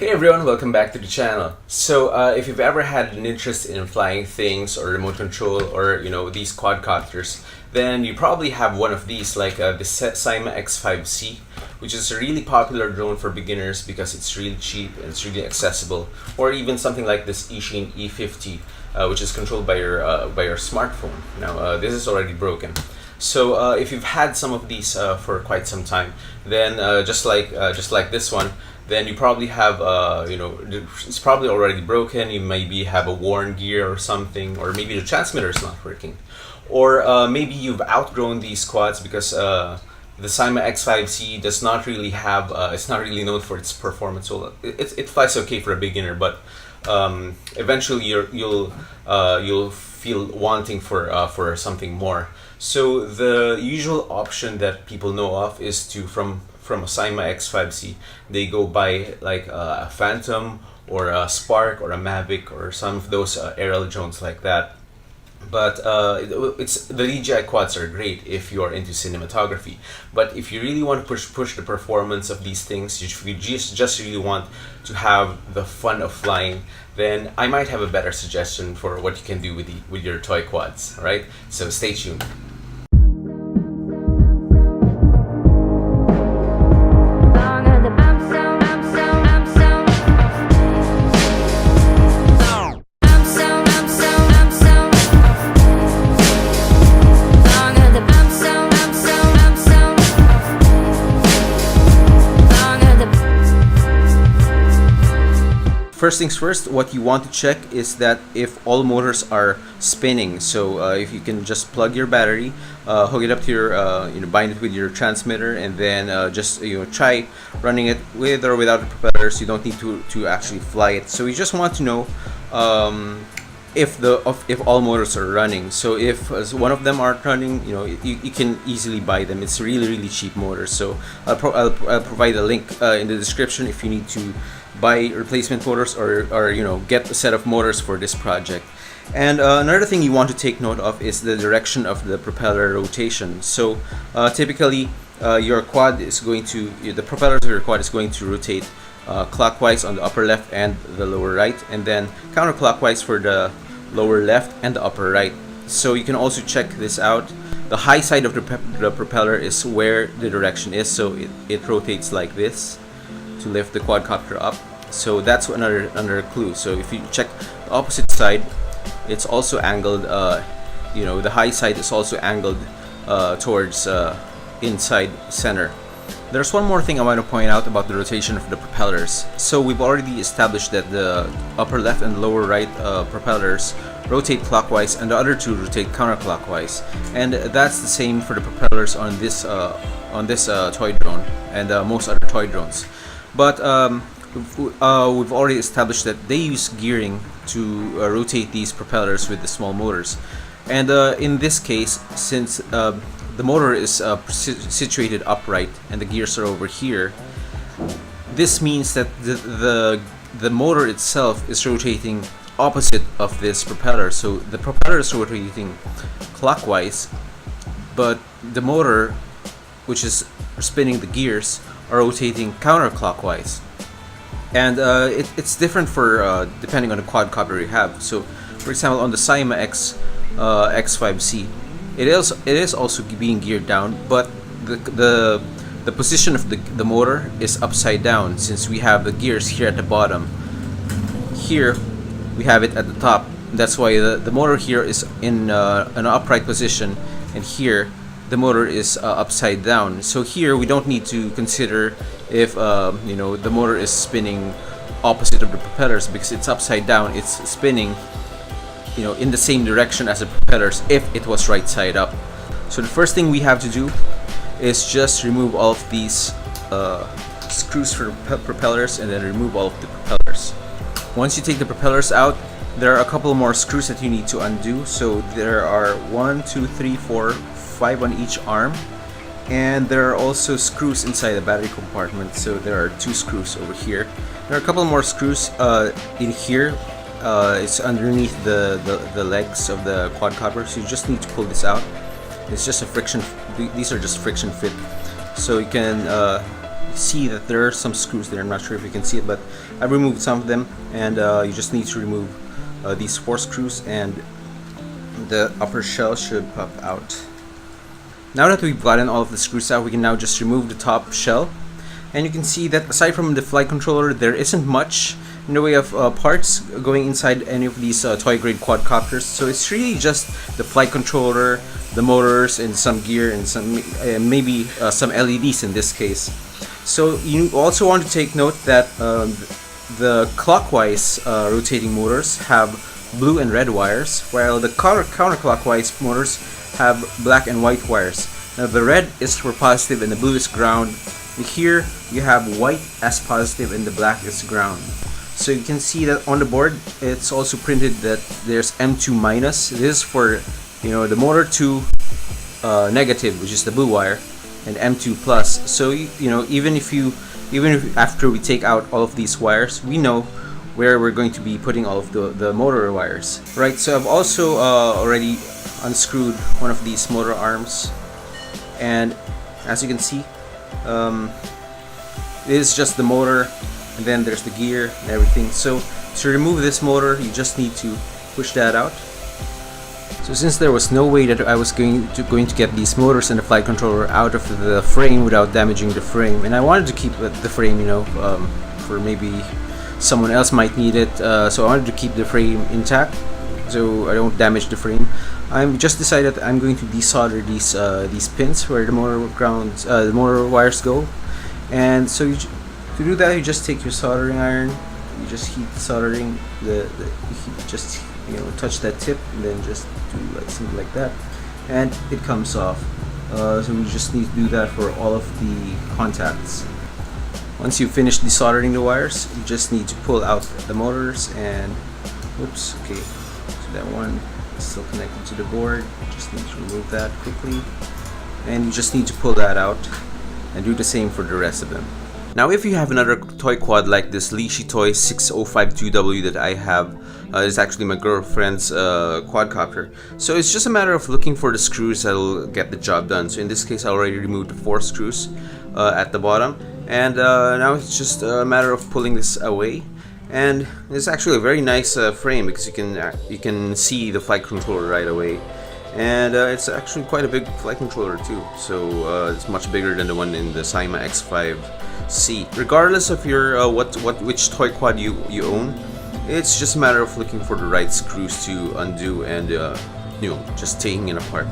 Hey everyone, welcome back to the channel. So if you've ever had an interest in flying things or remote control or these quadcopters, then you probably have one of these like the Cyma X5C, which is a really popular drone for beginners because it's really cheap and it's really accessible, or even something like this Eachine E50, which is controlled by your smartphone. Now this is already broken. So if you've had some of these for quite some time, then just like this one, then you probably have it's probably already broken. You maybe have a worn gear or something, or maybe the transmitter is not working, or maybe you've outgrown these quads because the Cyma X5C does not really have it's not really known for its performance. So it flies okay for a beginner, but eventually you'll feel wanting for something more. So the usual option that people know of is to from a Cyma X5C, they go buy like a Phantom or a Spark or a Mavic or some of those aerial drones like that. But the DJI quads are great if you are into cinematography. But if you really want to push the performance of these things, if you just really want to have the fun of flying, then I might have a better suggestion for what you can do with your toy quads. All right, so stay tuned. First things first, what you want to check is that if all motors are spinning. So if you can just plug your battery, hook it up to your, bind it with your transmitter, and then just try running it with or without the propellers. You don't need to actually fly it. So you just want to know if all motors are running. So if one of them aren't running, you can easily buy them. It's really cheap motors. So I'll provide a link in the description if you need to buy replacement motors or get a set of motors for this project. And another thing you want to take note of is the direction of the propeller rotation. So typically your quad is going to the propellers of your quad is going to rotate clockwise on the upper left and the lower right, and then counterclockwise for the lower left and the upper right. So you can also check this out. The high side of the propeller is where the direction is, so it rotates like this to lift the quadcopter up. So that's another clue. So if you check the opposite side, it's also angled, the high side is also angled towards inside center. There's one more thing I want to point out about the rotation of the propellers. So we've already established that the upper left and lower right propellers rotate clockwise, and the other two rotate counterclockwise. And that's the same for the propellers on this toy drone and most other toy drones. But we've already established that they use gearing to rotate these propellers with the small motors. And in this case, since the motor is situated upright and the gears are over here, this means that the motor itself is rotating opposite of this propeller. So the propeller is rotating clockwise, but the motor, which is spinning the gears, are rotating counterclockwise. And it's different for depending on the quadcopter you have. So for example, on the Cyma X5C, it is also being geared down, but the position of the motor is upside down, since we have the gears here at the bottom. Here we have it at the top. That's why the motor here is in an upright position, and here the motor is upside down. So here we don't need to consider if the motor is spinning opposite of the propellers, because it's upside down. It's spinning in the same direction as the propellers if it was right side up. So the first thing we have to do is just remove all of these screws for the propellers, and then remove all of the propellers. Once you take the propellers out, there are a couple more screws that you need to undo. So there are 1, 2, 3, 4, 5 on each arm, and there are also screws inside the battery compartment. So there are 2 screws over here. There are a couple more screws in here. It's underneath the legs of the quadcopter, so you just need to pull this out. It's just a friction. These are just friction fit, so you can see that there are some screws there. I'm not sure if you can see it, but I removed some of them, and you just need to remove these 4 screws, and the upper shell should pop out. Now that we've gotten all of the screws out, we can now just remove the top shell, and you can see that aside from the flight controller, there isn't much in the way of parts going inside any of these toy grade quadcopters. So it's really just the flight controller, the motors, and some gear, and some maybe some LEDs in this case. So you also want to take note that the clockwise rotating motors have blue and red wires, while the counterclockwise motors have black and white wires. Now the red is for positive and the blue is ground. Here you have white as positive and the black is ground. So you can see that on the board it's also printed that there's M2 minus. This is for the motor 2 negative, which is the blue wire, and M2 plus. So even if after we take out all of these wires, we know where we're going to be putting all of the motor wires. Right, so I've also already unscrewed one of these motor arms, and as you can see, it is just the motor, and then there's the gear and everything. So to remove this motor, you just need to push that out. So since there was no way that I was going to get these motors and the flight controller out of the frame without damaging the frame, and I wanted to keep the frame, for maybe someone else might need it, so I wanted to keep the frame intact so I don't damage the frame. I'm just decided that I'm going to desolder these pins where the motor wires go, and so to do that, you just take your soldering iron, you just heat the soldering, just touch that tip, and then just do something like that, and it comes off. So we just need to do that for all of the contacts. Once you've finished desoldering the wires, you just need to pull out the motors, and oops, okay, so that one is still connected to the board. You just need to remove that quickly, and you just need to pull that out, and do the same for the rest of them. Now if you have another toy quad like this Lishi Toy 6052W that I have, it's actually my girlfriend's quadcopter. So it's just a matter of looking for the screws that'll get the job done. So in this case, I already removed the 4 screws at the bottom, and now it's just a matter of pulling this away. And it's actually a very nice frame, because you can see the flight controller right away, and it's actually quite a big flight controller too. So it's much bigger than the one in the Syma X5C. Regardless of your which toy quad you own, it's just a matter of looking for the right screws to undo and just taking it apart.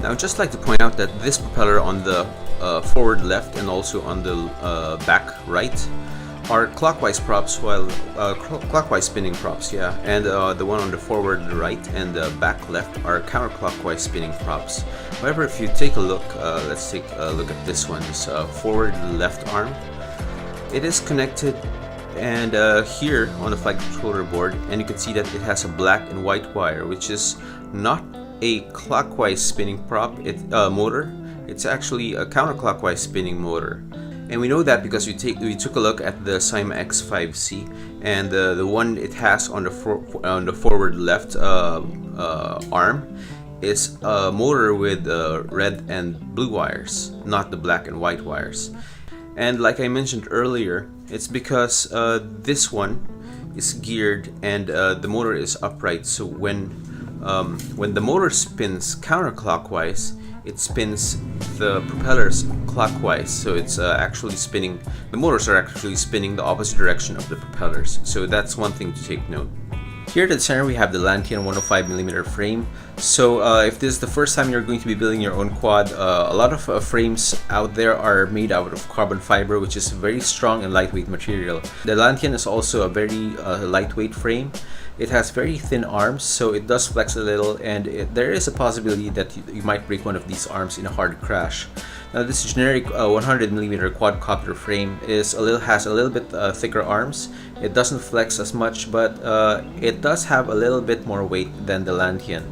Now I'd just like to point out that this propeller on the forward left and also on the back right are clockwise props, while clockwise spinning props, yeah, and the one on the forward right and the back left are counterclockwise spinning props. However, if you take a look, let's take a look at this one, this forward left arm. It is connected and here on the flight controller board, and you can see that it has a black and white wire, which is not a clockwise spinning prop motor. It's actually a counterclockwise spinning motor, and we know that because we took a look at the Syma X5C, and the one it has on the forward left arm is a motor with red and blue wires, not the black and white wires. And like I mentioned earlier, it's because this one is geared and the motor is upright. So when the motor spins counterclockwise, it spins the propellers clockwise. So it's actually spinning. The motors are actually spinning the opposite direction of the propellers. So that's one thing to take note. Here at the center we have the Lantian 105mm frame. So if this is the first time you're going to be building your own quad, a lot of frames out there are made out of carbon fiber, which is a very strong and lightweight material. The Lantian is also a very lightweight frame. It has very thin arms, so it does flex a little, and there is a possibility that you might break one of these arms in a hard crash. Now this generic 100mm quadcopter frame has a little bit thicker arms. It doesn't flex as much, but it does have a little bit more weight than the Lantian.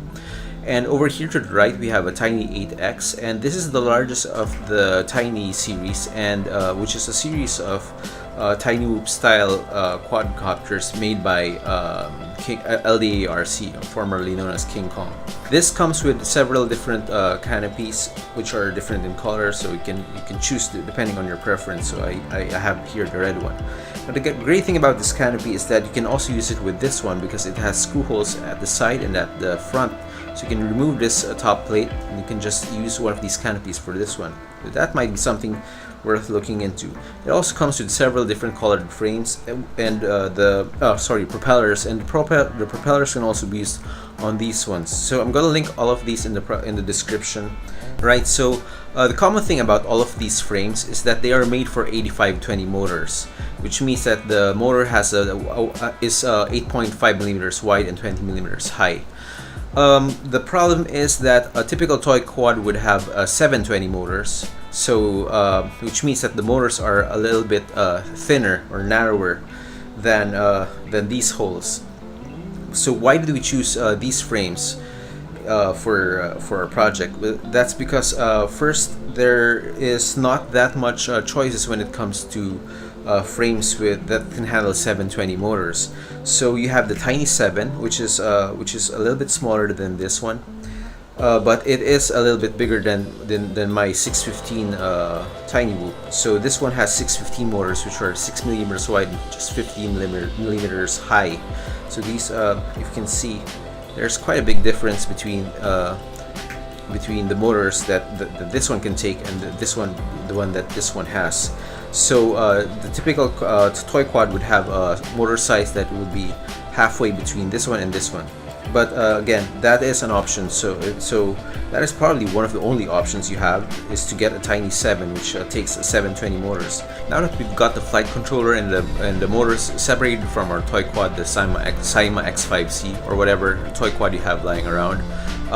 And over here to the right we have a Tiny 8X, and this is the largest of the Tiny series, and which is a series of tiny whoop style quadcopters made by LDARC, formerly known as King Kong. This comes with several different canopies, which are different in color, so you can choose depending on your preference. So I have here the red one. But the great thing about this canopy is that you can also use it with this one because it has screw holes at the side and at the front. So you can remove this top plate and you can just use one of these canopies for this one. So that might be something worth looking into. It also comes with several different colored frames and propellers, and the propellers can also be used on these ones. So I'm gonna link all of these in the description. Right, so the common thing about all of these frames is that they are made for 8520 motors, which means that the motor has is 8.5 millimeters wide and 20 millimeters high. The problem is that a typical toy quad would have 720 motors, so which means that the motors are a little bit thinner or narrower than these holes. So why did we choose these frames for our project? That's because first, there is not that much choices when it comes to frames that can handle 720 motors. So you have the Tiny 7, which is a little bit smaller than this one, but it is a little bit bigger than my 615 Tiny Whoop. So this one has 615 motors, which are 6 millimeters wide and just 15 millimeters high. So these, if you can see, there's quite a big difference between the motors that this one can take and the one that this one has. So the typical toy quad would have a motor size that would be halfway between this one and this one. But again, that is an option. So that is probably one of the only options you have, is to get a Tiny 7, which takes 720 motors. Now that we've got the flight controller and the motors separated from our toy quad, the Syma X5C or whatever toy quad you have lying around,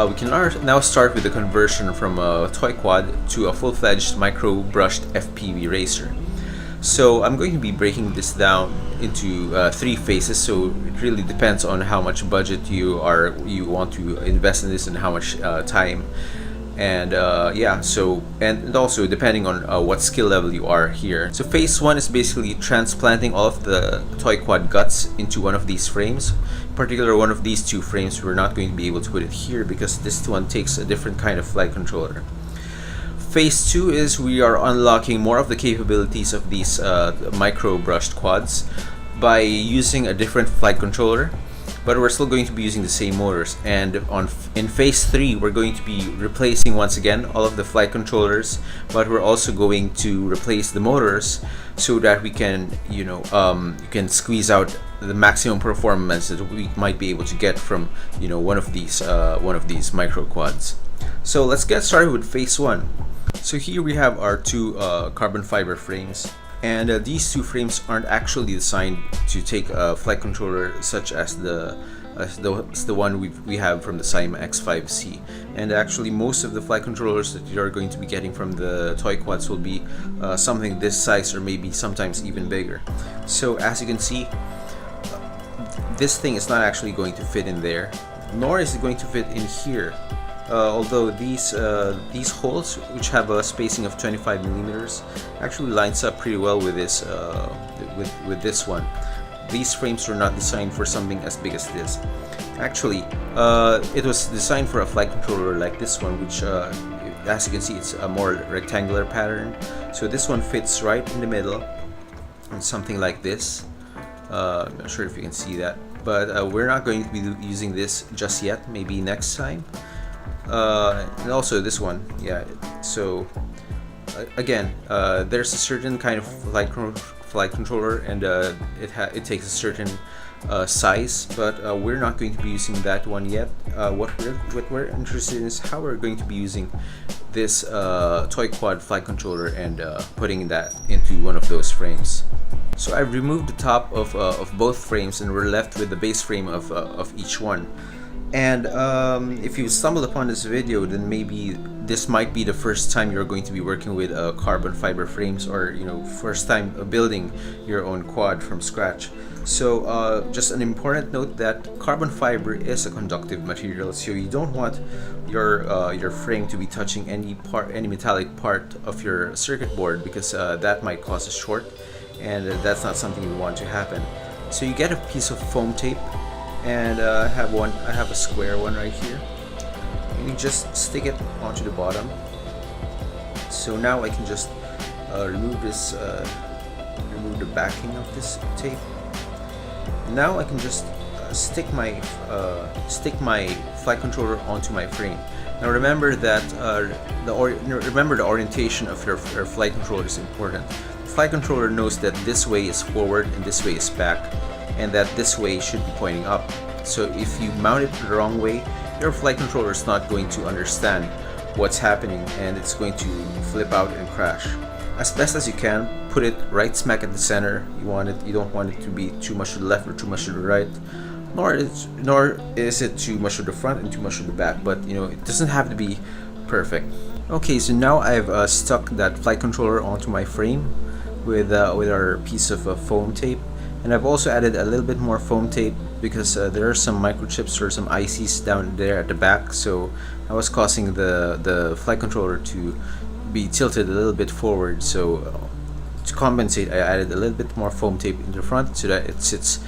we can now start with the conversion from a toy quad to a full-fledged micro-brushed FPV racer. So I'm going to be breaking this down into 3 phases. So it really depends on how much budget you want to invest in this and how much time, and yeah. So and also depending on what skill level you are here. So phase 1 is basically transplanting all of the toy quad guts into one of these frames. In particular, one of these 2 frames, we're not going to be able to put it here because this one takes a different kind of flight controller. Phase 2 is we are unlocking more of the capabilities of these micro brushed quads by using a different flight controller, but we're still going to be using the same motors. And in phase 3, we're going to be replacing once again all of the flight controllers, but we're also going to replace the motors so that we can, you can squeeze out the maximum performance that we might be able to get from, one of these micro quads. So let's get started with phase 1. So here we have our 2 carbon fiber frames, and these 2 frames aren't actually designed to take a flight controller such as the one we have from the Syma X5C. And actually, most of the flight controllers that you're going to be getting from the toy quads will be something this size or maybe sometimes even bigger. So as you can see, this thing is not actually going to fit in there, nor is it going to fit in here. Although these holes, which have a spacing of 25 millimeters, actually lines up pretty well with this with this one. These frames were not designed for something as big as this. Actually, it was designed for a flight controller like this one, which, as you can see, it's a more rectangular pattern. So this one fits right in the middle, and something like this. I'm not sure if you can see that, but we're not going to be using this just yet. Maybe next time. And also this one, yeah. So again, there's a certain kind of flight controller, and it takes a certain size, but we're not going to be using that one yet. What we're interested in is how we're going to be using this toy quad flight controller and putting that into one of those frames. So I've removed the top of both frames, and we're left with the base frame of each one. And if you stumbled upon this video, then maybe this might be the first time you're going to be working with carbon fiber frames, or first time building your own quad from scratch. So just an important note that carbon fiber is a conductive material, so you don't want your frame to be touching any metallic part of your circuit board, because that might cause a short. and that's not something you want to happen. So you get a piece of foam tape, and I have a square one right here, and you just stick it onto the bottom. So now I can just remove the backing of this tape. And now I can just stick my flight controller onto my frame. Now remember that remember the orientation of your flight controller is important. The flight controller knows that this way is forward and this way is back, and that this way should be pointing up. So if you mount it the wrong way, your flight controller is not going to understand what's happening, and it's going to flip out and crash. As best as you can, put it right smack at the center. You don't want it to be too much to the left or too much to the right, nor is it too much to the front and too much to the back, but it doesn't have to be perfect. Okay, so now I've stuck that flight controller onto my frame with our piece of foam tape, and I've also added a little bit more foam tape because there are some microchips or some ICs down there at the back, so I was causing the flight controller to be tilted a little bit forward. So to compensate, I added a little bit more foam tape in the front so that it sits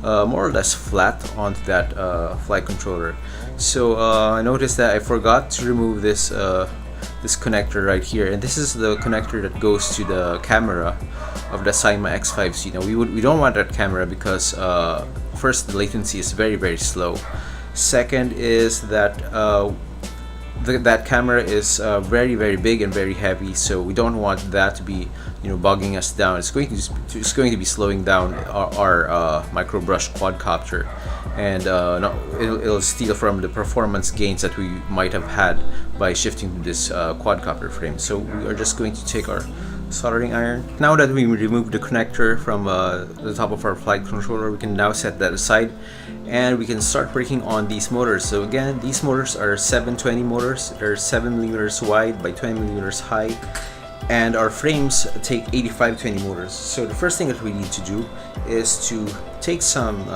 more or less flat onto that flight controller. So I noticed that I forgot to remove this connector right here, and this is the connector that goes to the camera of the Syma X5C. Now we don't want that camera because first, the latency is very, very slow. Second is that that camera is very, very big and very heavy, so we don't want that to be bogging us down. It's going to be slowing down our micro brush quadcopter, and it'll steal from the performance gains that we might have had by shifting to this quadcopter frame. So we are just going to take our soldering iron. Now that we removed the connector from the top of our flight controller, we can now set that aside, and we can start working on these motors. So again, these motors are 720 motors. They're 7mm wide by 20mm high, and our frames take 8520 motors. So the first thing that we need to do is to take some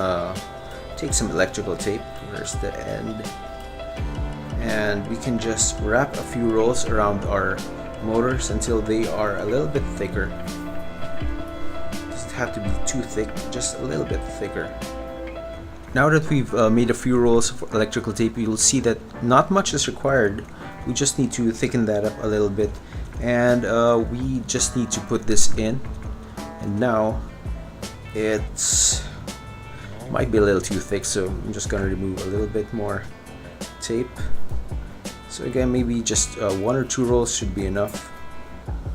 electrical tape. Where's the end? And we can just wrap a few rolls around our motors until they are a little bit thicker. Doesn't have to be too thick, just a little bit thicker. Now that we've made a few rolls of electrical tape, you'll see that not much is required. We just need to thicken that up a little bit, and we just need to put this in. And now it might be a little too thick, so I'm just going to remove a little bit more tape. So again, maybe just 1 or 2 rolls should be enough.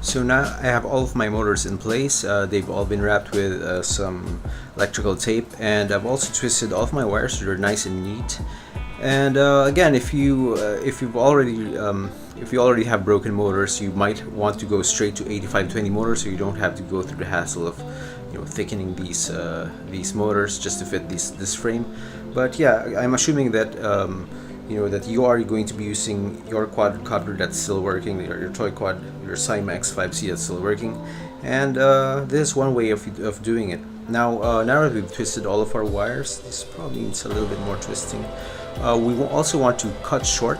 So now I have all of my motors in place. They've all been wrapped with some electrical tape, and I've also twisted all of my wires so they're nice and neat. And again, if you already have broken motors, you might want to go straight to 8520 motors, so you don't have to go through the hassle of thickening these motors just to fit this frame. But yeah, I'm assuming that that you are going to be using your quadcopter that's still working, your toy quad, your Syma X5C that's still working, and this is one way of doing it. Now that we've twisted all of our wires, this probably needs a little bit more twisting. We will also want to cut short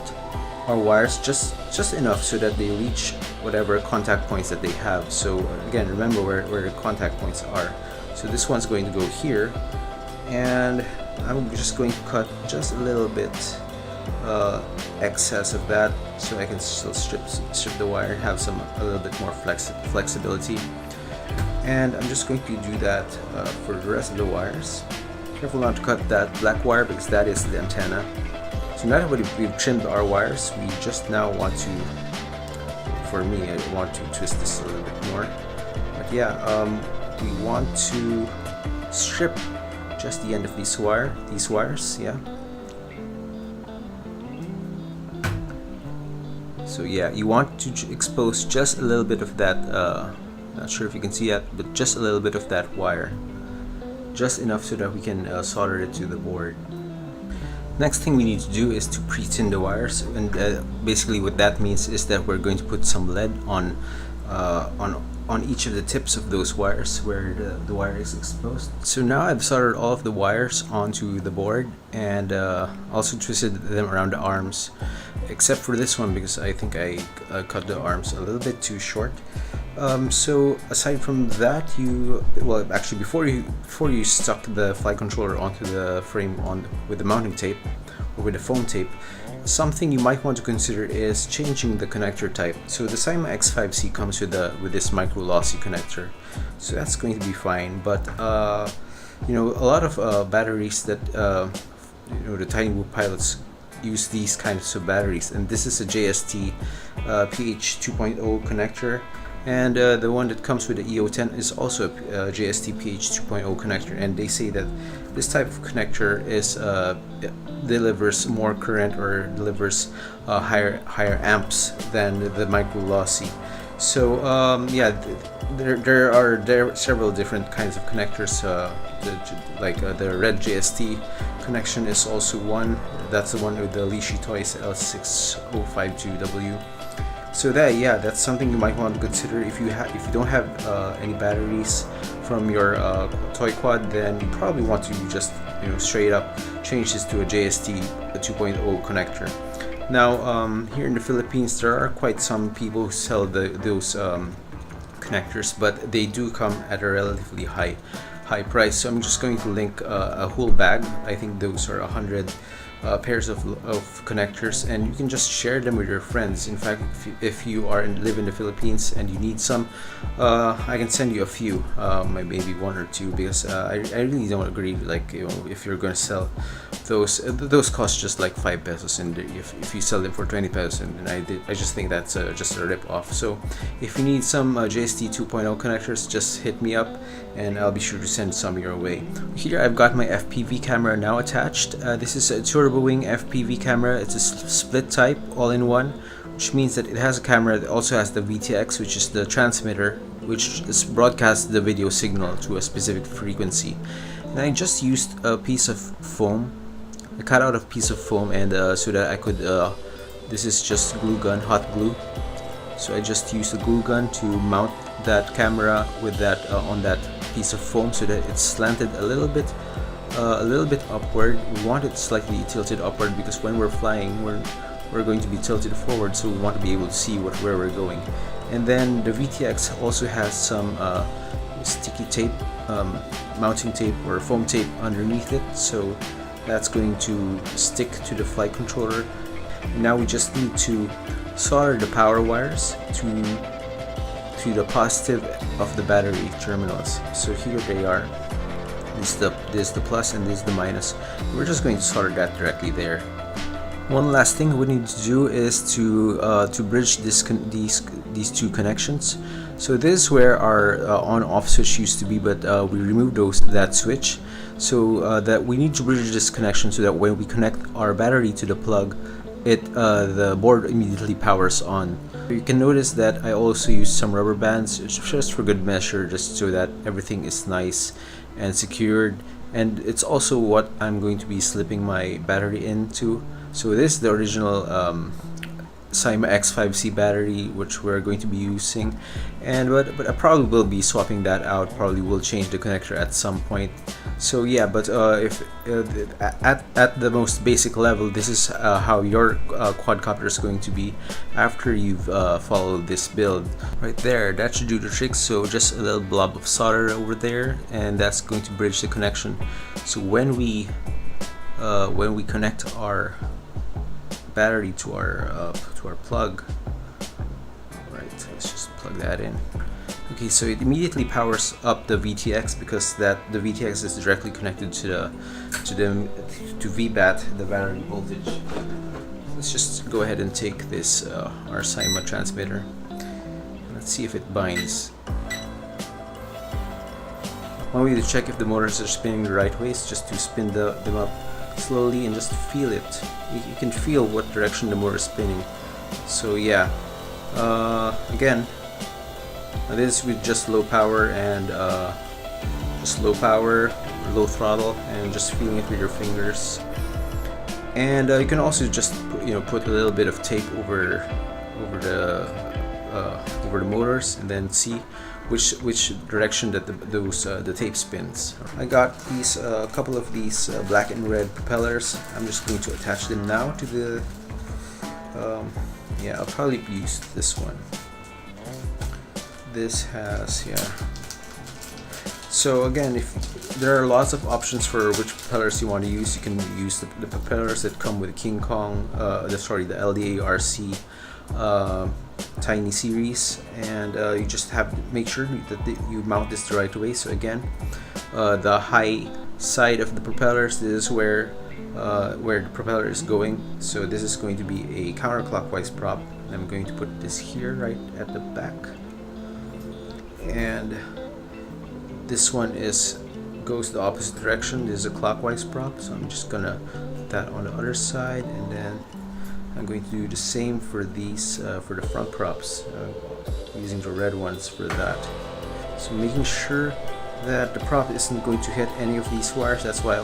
our wires just enough so that they reach whatever contact points that they have. So again, remember where the contact points are. So this one's going to go here, and I'm just going to cut just a little bit excess of that, so I can still strip the wire and have a little bit more flexibility. And I'm just going to do that for the rest of the wires. Careful not to cut that black wire because that is the antenna. So now that we've trimmed our wires, we just now want to, for me, I want to twist this a little bit more. But yeah, we want to strip just the end of these wires, yeah. So yeah, you want to expose just a little bit of that, not sure if you can see that, but just a little bit of that wire. Just enough so that we can solder it to the board. Next thing we need to do is to pre-tin the wires, and basically what that means is that we're going to put some lead on each of the tips of those wires where the wire is exposed. So now I've soldered all of the wires onto the board, and also twisted them around the arms, except for this one because I think I cut the arms a little bit too short. So aside from that, well, actually before you stuck the flight controller onto the frame with the mounting tape or with the foam tape, something you might want to consider is changing the connector type. So the Cyma X5C comes with this micro lossy connector, so that's going to be fine. But a lot of batteries that the tiny whoop pilots use these kinds of batteries, and this is a JST PH 2.0 connector, and the one that comes with the EO10 is also a JST PH 2.0 connector, and they say that this type of connector delivers more current or delivers higher amps than the micro lossy. So there are several different kinds of connectors. The red JST connection is also one. That's the one with the Lishi Toys L6052W. So that's something you might want to consider. If you don't have any batteries from your toy quad, then you probably want to just straight up change this to a JST 2.0 connector. Now here in the Philippines, there are quite some people who sell those connectors, but they do come at a relatively high price. So I'm just going to link a whole bag. I think those are 100 pairs of connectors, and you can just share them with your friends. In fact, if you live in the Philippines and you need some, I can send you a few, maybe one or two, because I really don't agree. If you're going to sell those cost just like 5 pesos, and if you sell them for 20 pesos, and I just think that's just a rip off. So if you need some JST 2.0 connectors, just hit me up and I'll be sure to send some your way. Here I've got my FPV camera now attached. This is a Turbo Wing FPV camera. It's a split type, all-in-one, which means that it has a camera that also has the VTX, which is the transmitter, which broadcasts the video signal to a specific frequency. And I just used a piece of foam. I cut out a piece of foam, and so that I could this is just glue gun, hot glue. So I just used a glue gun to mount that camera with that on that piece of foam, so that it's slanted a little bit upward. We want it slightly tilted upward because when we're flying, we're going to be tilted forward, so we want to be able to see where we're going. And then the VTX also has some sticky tape, mounting tape or foam tape underneath it, so that's going to stick to the flight controller. Now we just need to solder the power wires to the positive of the battery terminals. So here they are. This is the plus and this is the minus. We're just going to solder that directly there. One last thing we need to do is to bridge these two connections. So this is where our on-off switch used to be, but we removed that switch. So that we need to bridge this connection so that when we connect our battery to the plug, the board immediately powers on. You can notice that I also use some rubber bands just for good measure, just so that everything is nice and secured. And it's also what I'm going to be slipping my battery into. So this is the original Cyma X5C battery, which we're going to be using, but I probably will be swapping that out. Probably will change the connector at some point. So yeah, but if at the most basic level, this is how your quadcopter is going to be after you've followed this build. Right there, that should do the trick. So just a little blob of solder over there, and that's going to bridge the connection. So when we connect our battery to our plug, right, let's just plug that in. Okay, so it immediately powers up the VTX because the VTX is directly connected to VBAT, the battery voltage. Let's just go ahead and take this our Cyma transmitter. Let's see if it binds. One way to check if the motors are spinning the right way is just to spin them up slowly and just feel it. You can feel what direction the motor is spinning. So yeah, again, this is with just low power and low throttle, and just feeling it with your fingers. And you can also just put a little bit of tape over the motors, and then see which direction that the tape spins. I got these a couple of these black and red propellers. I'm just going to attach them now to the I'll probably use this one. this has, yeah. So again, if there are lots of options for which propellers you want to use, you can use the propellers that come with King Kong, the LDARC Tiny series, and you just have to make sure that you mount this the right way. So again, the high side of the propellers, this is where the propeller is going. So this is going to be a counterclockwise prop. I'm going to put this here right at the back, and this one goes the opposite direction. This is a clockwise prop, so I'm just gonna put that on the other side, and then I'm going to do the same for these for the front props, using the red ones for that. So making sure that the prop isn't going to hit any of these wires. That's why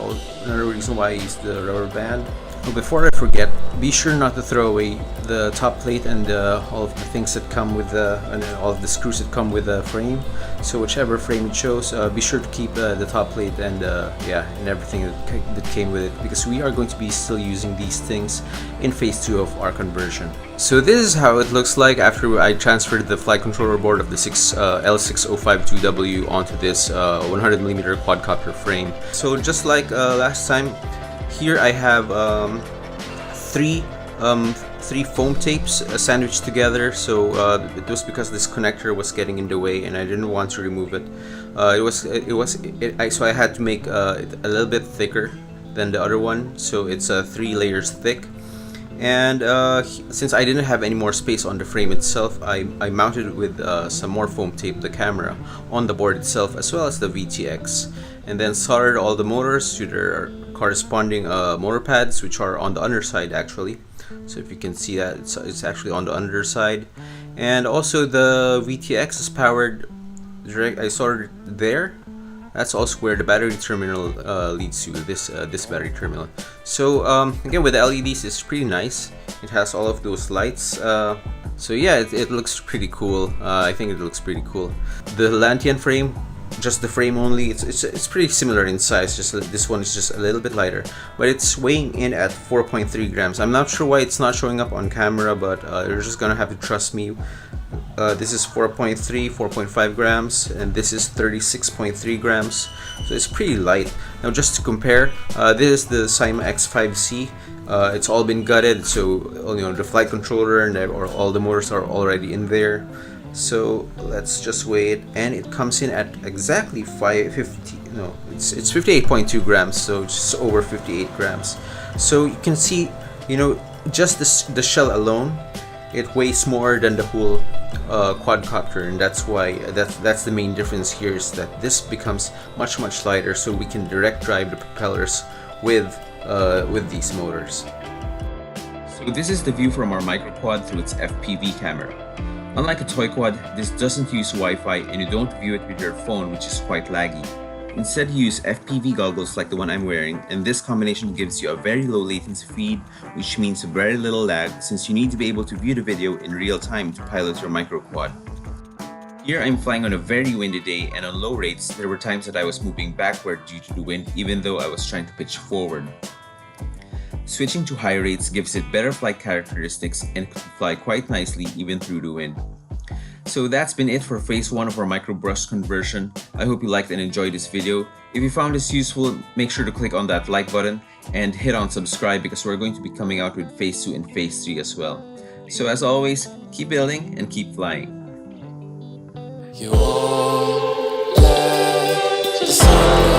another reason why I use the rubber band. But before I forget, be sure not to throw away the top plate and all of the things that come with and all of the screws that come with the frame. So whichever frame you chose, be sure to keep the top plate and and everything that came with it, because we are going to be still using these things in phase 2 of our conversion. So this is how it looks like after I transferred the flight controller board of the L6052W onto this 100mm quadcopter frame. So just like last time, here I have three foam tapes sandwiched together. So it was because this connector was getting in the way and I didn't want to remove it. So I had to make it a little bit thicker than the other one. So it's 3 layers thick. And since I didn't have any more space on the frame itself, I mounted it with some more foam tape, the camera, on the board itself, as well as the VTX, and then soldered all the motors to their corresponding motor pads, which are on the underside actually. So if you can see that, it's actually on the underside. And also the VTX is powered direct. I soldered there. That's also where the battery terminal leads to, this battery terminal. So again, with the LEDs, it's pretty nice. It has all of those lights. So yeah, it looks pretty cool. I think it looks pretty cool. The Lantian frame, just the frame only, it's pretty similar in size. Just this one is just a little bit lighter, but it's weighing in at 4.3 grams. I'm not sure why it's not showing up on camera, but you're just gonna have to trust me. This is 4.5 grams, and this is 36.3 grams, so it's pretty light. Now just to compare, this is the Cyma X5C. It's all been gutted, so the flight controller and all the motors are already in there. So let's just weigh it, and it comes in at exactly 58.2 grams, so just over 58 grams. So you can see, just the shell alone, it weighs more than the whole quadcopter, and that's why that's the main difference here, is that this becomes much lighter, so we can direct drive the propellers with these motors. So this is the view from our microquad through its FPV camera. Unlike a toy quad, this doesn't use Wi-Fi, and you don't view it with your phone, which is quite laggy. Instead, you use FPV goggles like the one I'm wearing, and this combination gives you a very low latency feed, which means very little lag, since you need to be able to view the video in real time to pilot your microquad. Here I'm flying on a very windy day, and on low rates, there were times that I was moving backward due to the wind, even though I was trying to pitch forward. Switching to high rates gives it better flight characteristics and could fly quite nicely even through the wind. So that's been it for phase 1 of our microbrush conversion. I hope you liked and enjoyed this video. If you found this useful, make sure to click on that like button and hit on subscribe, because we're going to be coming out with phase 2 and phase 3 as well. So as always, keep building and keep flying. You won't let the sun